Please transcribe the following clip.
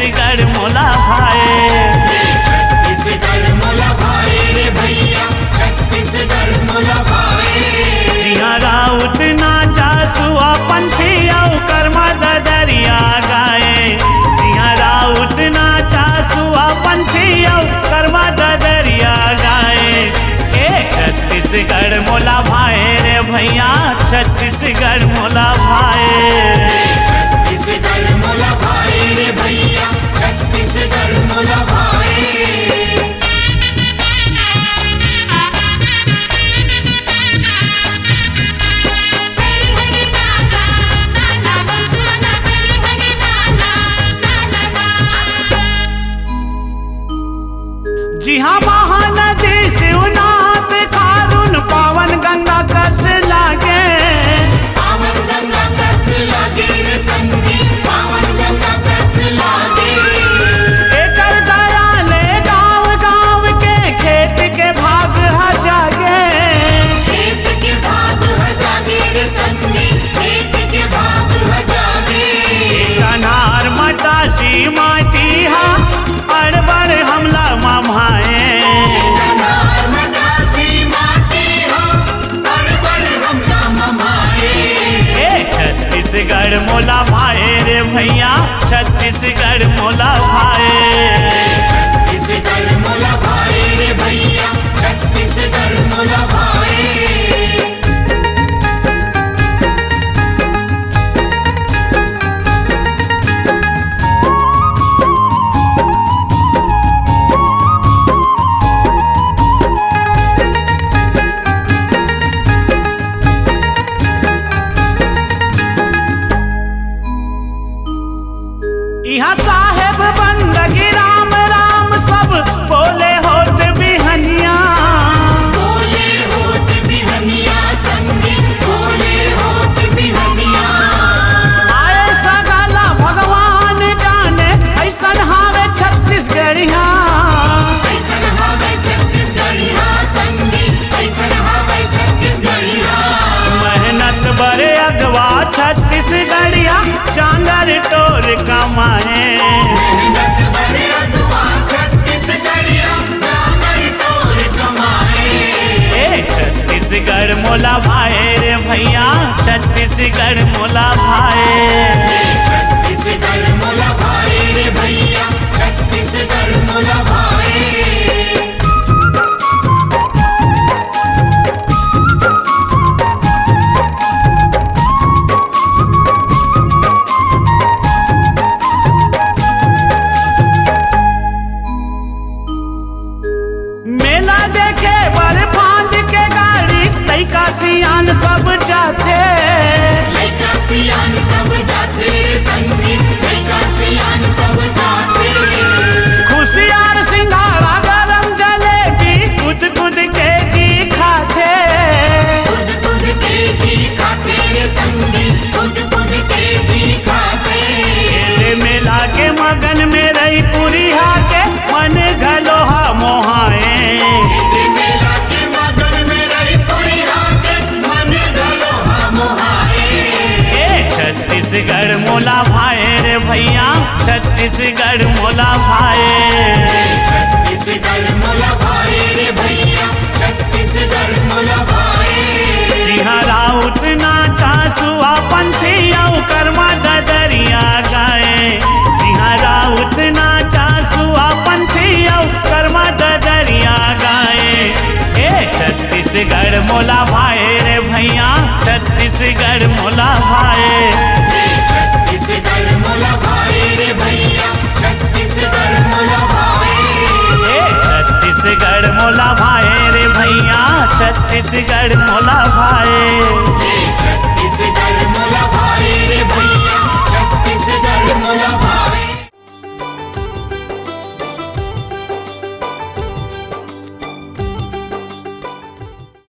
छत्तीसगढ़ मोला भाए। छत्तीसगढ़ मोला भाए रे भैया, छत्तीसगढ़ मोला भाए। जिहाँ राउत नाचा सुआ पंथी औ कर्मा ददरिया गाए। जिहाँ राउत नाचा सुआ पंथी औ कर्मा ददरिया गाए। छत्तीसगढ़ मोला भाए रे भैया, छत्तीसगढ़ मोला भाए। छत्तीसगढ़ मोला भाए रे भैया, छत्तीसगढ़ मोला भाए। जिहाँ महानदी शिवनाथ कारुण पावन गंगा कस लागे। पावन गंगा कस लागे रे संगी, पावन गंगा कस लागे। एकर दया ले गाँव गाँव के खेत के भाग ह जागे। खेत के भाग ह जागे रे संगी, खेत के भाग ह जागे। कन्हार मटासी माटी हा अड़बड़ हमला ममाए। कन्हार मटासी माटी हो, अड़बड़ हमला ममाए। छत्तीसगढ़ मोला भाए रे भैया, छत्तीसगढ़ मोला भाए। छत्तीसगढ़ मोला भाए रे भैया, छत्तीसगढ़ मोला भाए। यहाँ साहेब बंदगी राम राम सब बोले होत बिहनिया। बोले होत बिहनिया संगी, बोले होत बिहनिया। आए सगाला भगवान जाने ऐसन हावे छत्तीसगढ़िया। ऐसन हावे छत्तीसगढ़िया संगी, ऐसन हावे छत्तीसगढ़िया। मेहनत बड़े अगवा छत्तीसगढ़िया चांदर टोर कमाए। मेहनत बड़े अगवा छत्तीसगढ़िया चांदर टोर कमाए। छत्तीसगढ़ मोला भाए रे भैया, छत्तीसगढ़ मोला भाए। छत्तीसगढ़ मोला भाए रे भैया, छत्तीसगढ़ मोला भाए। मेला देखे बर फांद के गाड़ी लइका सियान सब जाते। लइका सियान सब जाते रे संगी, लइका सियान सब जाते। खुशियार सिंघाड़ा गरम जलेबी कूद कूद के जी खाते। खुद खुद के जी खाते रे संगी, खुद खुद के जी खाते। ये मेला के मगन में रही पूरी हाके मन घलोहा मोहाए। मेला के मगन में रही पूरी हाके मन घलोहा मोहाए। छत्तीसगढ़ मोला भाए रे भैया, छत्तीसगढ़ मोला भाए। छत्तीसगढ़ मोला भाए रे भैया, छत्तीसगढ़ मोला भाए। जिहाँ राउत नाचा सुआ पंथी औ कर्मा ददरिया गाए। जिहाँ राउत नाचा सुआ पंथी औ कर्मा ददरिया गाए। छत्तीसगढ़ मोला भाए रे भैया, छत्तीसगढ़ मोला भाए। छत्तीसगढ़ मोला भाए रे भैया, छत्तीसगढ़ मोला भाए। छत्तीसगढ़ मोला भाए रे भैया, छत्तीसगढ़ मोला भाए।